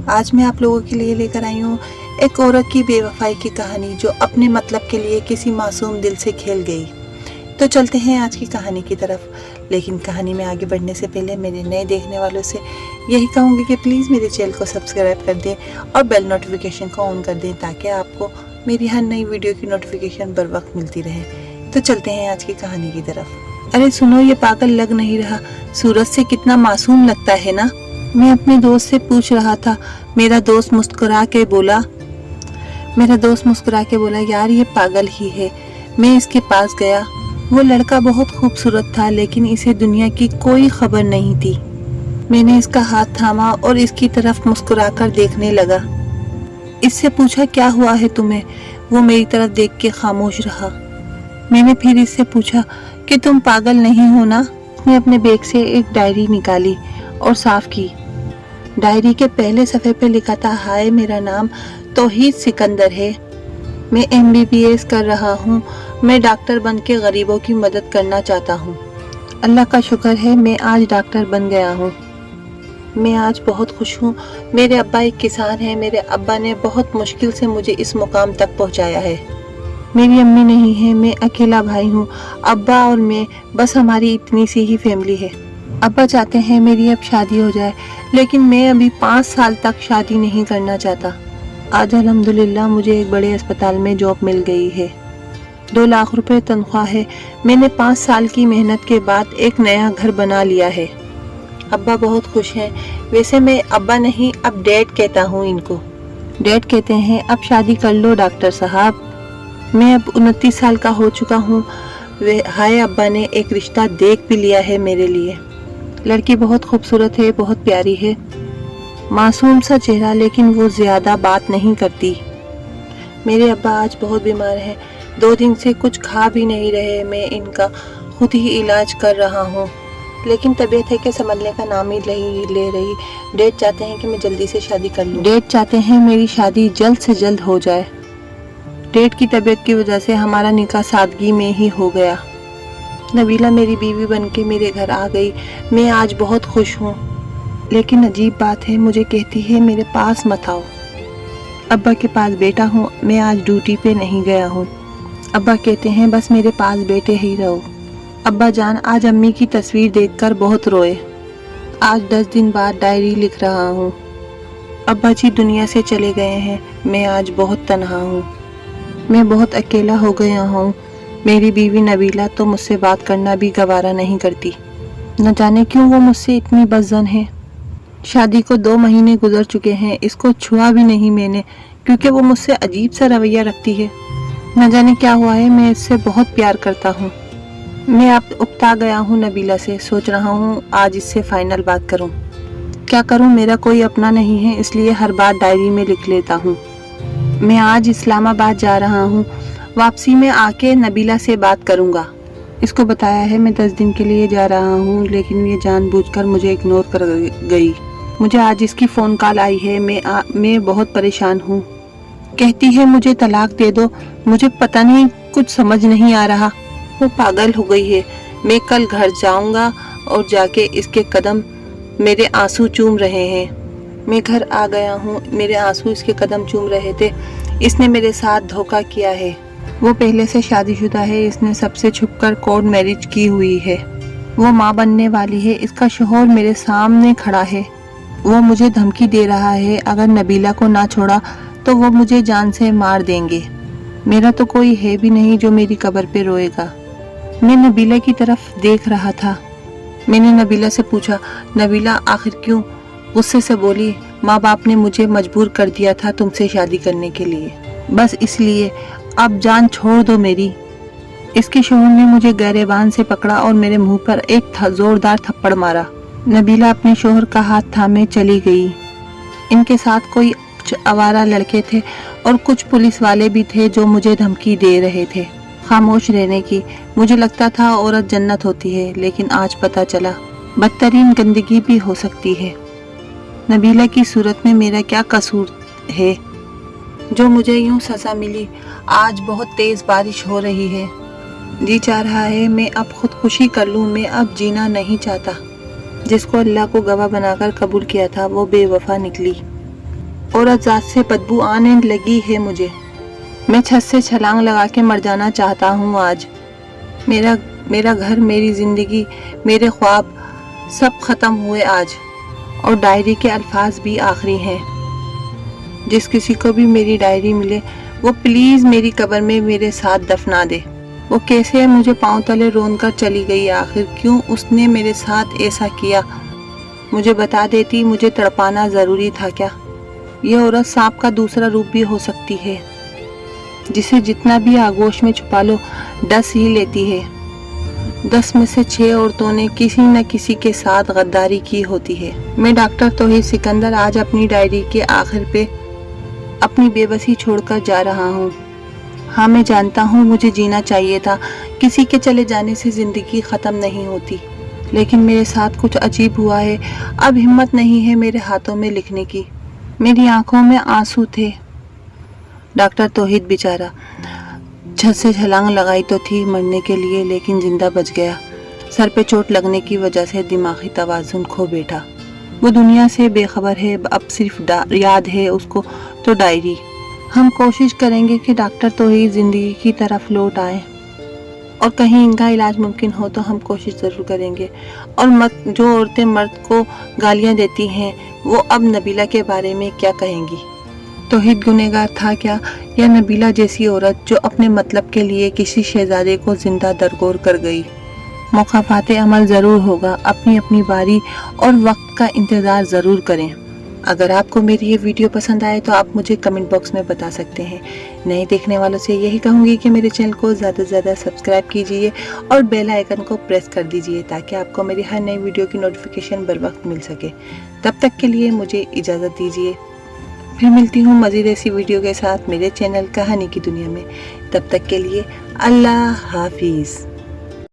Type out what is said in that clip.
आज मैं आप लोगों के लिए लेकर आई हूँ एक औरत की बेवफाई की कहानी जो अपने मतलब के लिए किसी मासूम दिल से खेल गई। तो चलते हैं आज की कहानी की तरफ। लेकिन कहानी में आगे बढ़ने से पहले मेरे नए देखने वालों से यही कहूँगी कि प्लीज़ मेरे चैनल को सब्सक्राइब कर दें और बेल नोटिफिकेशन को ऑन कर दें ताकि आपको मेरी हर नई वीडियो की नोटिफिकेशन बर वक्त मिलती रहे। तो चलते हैं आज की कहानी की तरफ। अरे सुनो, ये पागल लग नहीं रहा? सूरज से कितना मासूम लगता है ना? मैं अपने दोस्त से पूछ रहा था। मेरा दोस्त मुस्कुरा के बोला यार ये पागल ही है। मैं इसके पास गया। वो लड़का बहुत खूबसूरत था लेकिन इसे दुनिया की कोई खबर नहीं थी। मैंने इसका हाथ थामा और इसकी तरफ मुस्कुराकर देखने लगा। इससे पूछा क्या हुआ है तुम्हें? वो मेरी तरफ देख के खामोश रहा। मैंने फिर इससे पूछा कि तुम पागल नहीं हो ना? उसने अपने बैग से एक डायरी निकाली और साफ की। डायरी के पहले सफ़े पे लिखा था, हाय मेरा नाम तौहीद सिकंदर है। मैं MBBS कर रहा हूँ। मैं डॉक्टर बन के गरीबों की मदद करना चाहता हूँ। अल्लाह का शुक्र है मैं आज डॉक्टर बन गया हूँ। मैं आज बहुत खुश हूँ। मेरे अब्बा एक किसान हैं। मेरे अब्बा ने बहुत मुश्किल से मुझे इस मुकाम तक पहुँचाया है। मेरी अम्मी नहीं है, मैं अकेला भाई हूँ। अब्बा और मैं, बस हमारी इतनी सी ही फैमिली है। अब्बा चाहते हैं मेरी अब शादी हो जाए लेकिन मैं अभी 5 साल तक शादी नहीं करना चाहता। आज अल्हम्दुलिल्लाह मुझे एक बड़े अस्पताल में जॉब मिल गई है। 2 लाख रुपए तनख्वाह है। मैंने 5 साल की मेहनत के बाद एक नया घर बना लिया है। अब्बा बहुत खुश हैं। वैसे मैं अब्बा नहीं, अब डैड कहता हूँ इनको। डैड कहते हैं अब शादी कर लो डॉक्टर साहब। मैं अब 29 साल का हो चुका हूँ। हाय अब्बा ने एक रिश्ता देख भी लिया है मेरे लिए। लड़की बहुत खूबसूरत है, बहुत प्यारी है। मासूम सा चेहरा लेकिन वो ज़्यादा बात नहीं करती। मेरे अब्बा आज बहुत बीमार हैं। 2 दिन से कुछ खा भी नहीं रहे। मैं इनका खुद ही इलाज कर रहा हूँ लेकिन तबीयत है कि संभलने का नाम ही नहीं ले रही। डैड चाहते हैं कि मैं जल्दी से शादी कर लूँ। डैड चाहते हैं मेरी शादी जल्द से जल्द हो जाए। डैड की तबीयत की वजह से हमारा निकाह सादगी में ही हो गया। नबीला मेरी बीवी बनके मेरे घर आ गई। मैं आज बहुत खुश हूँ लेकिन अजीब बात है, मुझे कहती है मेरे पास मत आओ। अब्बा के पास बेटा हूँ, मैं आज ड्यूटी पे नहीं गया हूँ। अब्बा कहते हैं बस मेरे पास बैठे ही रहो। अब्बा जान आज अम्मी की तस्वीर देखकर बहुत रोए। आज 10 दिन बाद डायरी लिख रहा हूँ। अब्बा जी दुनिया से चले गए हैं। मैं आज बहुत तन्हा हूँ। मैं बहुत अकेला हो गया हूँ। मेरी बीवी नबीला तो मुझसे बात करना भी गवारा नहीं करती। न जाने क्यों वो मुझसे इतनी बज़्ज़न है। शादी को 2 महीने गुजर चुके हैं, इसको छुआ भी नहीं मैंने क्योंकि वो मुझसे अजीब सा रवैया रखती है। न जाने क्या हुआ है, मैं इससे बहुत प्यार करता हूँ। मैं अब उकता गया हूँ नबीला से। सोच रहा हूँ आज इससे फाइनल बात करूँ। क्या करूँ, मेरा कोई अपना नहीं है इसलिए हर बात डायरी में लिख लेता हूँ। मैं आज इस्लामाबाद जा रहा हूँ। वापसी में आके नबीला से बात करूँगा। इसको बताया है मैं 10 दिन के लिए जा रहा हूँ लेकिन ये जानबूझकर मुझे इग्नोर कर गई। मुझे आज इसकी फ़ोन कॉल आई है। मैं बहुत परेशान हूँ। कहती है मुझे तलाक दे दो। मुझे पता नहीं, कुछ समझ नहीं आ रहा। वो पागल हो गई है। मैं कल घर जाऊँगा और जाके इसके कदम, मेरे आंसू चूम रहे हैं। मैं घर आ गया हूँ। मेरे आंसू इसके कदम चूम रहे थे। इसने मेरे साथ धोखा किया है। वो पहले से शादीशुदा है। इसने सबसे छुपकर कोर्ट मैरिज की हुई है। वो माँ बनने वाली है। इसका शौहर मेरे सामने खड़ा है। वो मुझे धमकी दे रहा है अगर नबीला को ना छोड़ा तो वो मुझे जान से मार देंगे। मेरा तो कोई है भी नहीं जो मेरी कब्र पे रोएगा। मैं नबीला की तरफ देख रहा था। मैंने नबीला से पूछा, नबीला आखिर क्यों? गुस्से से बोली, माँ बाप ने मुझे मजबूर कर दिया था तुमसे शादी करने के लिए, बस इसलिए। अब जान छोड़ दो मेरी। इसके शौहर ने मुझे गरेबान से पकड़ा और मेरे मुंह पर एक जोरदार थप्पड़ मारा। नबीला अपने शौहर का हाथ थामे चली गई। इनके साथ कोई आवारा लड़के थे और कुछ पुलिस वाले भी थे जो मुझे धमकी दे रहे थे खामोश रहने की। मुझे लगता था औरत जन्नत होती है लेकिन आज पता चला बदतरीन गंदगी भी हो सकती है। नबीला की सूरत में मेरा क्या कसूर है जो मुझे यूं सजा मिली। आज बहुत तेज बारिश हो रही है। जी चाह रहा है मैं अब खुदकुशी कर लूं। मैं अब जीना नहीं चाहता। जिसको अल्लाह को गवाह बनाकर कबूल किया था वो बेवफा निकली। औरत जात से बदबू आने लगी है मुझे। मैं छत से छलांग लगा के मर जाना चाहता हूँ आज। मेरा घर, मेरी जिंदगी, मेरे ख्वाब सब खत्म हुए आज, और डायरी के अल्फाज भी आखिरी हैं। जिस किसी को भी मेरी डायरी मिले वो प्लीज मेरी कब्र में मेरे साथ दफना दे। वो कैसे मुझे पांव तले रोन कर चली गई, आखिर क्यों उसने मेरे साथ ऐसा किया? मुझे बता देती, मुझे तड़पाना जरूरी था क्या? ये औरत सांप का दूसरा रूप भी हो सकती है, जिसे जितना भी आगोश में छुपा लो डस ही लेती है। 10 में से 6 औरतों ने किसी न किसी के साथ गद्दारी की होती है। मैं डॉक्टर तौहीद सिकंदर आज अपनी डायरी के आखिर पे अपनी बेबसी छोड़कर जा रहा हूँ। हाँ, मैं जानता हूँ मुझे जीना चाहिए था, किसी के चले जाने से जिंदगी खत्म नहीं होती, लेकिन मेरे साथ कुछ अजीब हुआ है। अब हिम्मत नहीं है मेरे हाथों में लिखने की। मेरी आंखों में आंसू थे। डॉक्टर तौहीद बेचारा छत से छलांग लगाई तो थी मरने के लिए, लेकिन जिंदा बच गया। सर पे चोट लगने की वजह से दिमागी तवाज़ुन खो बैठा। वो दुनिया से बेखबर है, अब सिर्फ याद है उसको तो डायरी। हम कोशिश करेंगे कि डॉक्टर तौहीद जिंदगी की तरफ लौट आए, और कहीं इनका इलाज मुमकिन हो तो हम कोशिश ज़रूर करेंगे। और जो औरतें मर्द को गालियाँ देती हैं वो अब नबीला के बारे में क्या कहेंगी? तौहीद गुनहगार था क्या, या नबीला जैसी औरत जो अपने मतलब के लिए किसी शहजादे को जिंदा दरगोर कर गई? मौका पाते अमल ज़रूर होगा। अपनी अपनी बारी और वक्त का इंतज़ार ज़रूर करें। अगर आपको मेरी ये वीडियो पसंद आए तो आप मुझे कमेंट बॉक्स में बता सकते हैं। नए देखने वालों से यही कहूँगी कि मेरे चैनल को ज़्यादा से ज़्यादा सब्सक्राइब कीजिए और बेल आइकन को प्रेस कर दीजिए, ताकि आपको मेरी हर नई वीडियो की नोटिफिकेशन बर वक्त मिल सके। तब तक के लिए मुझे इजाज़त दीजिए। फिर मिलती हूँ मज़ीद ऐसी वीडियो के साथ मेरे चैनल कहानी की दुनिया में। तब तक के लिए अल्लाह हाफिज़।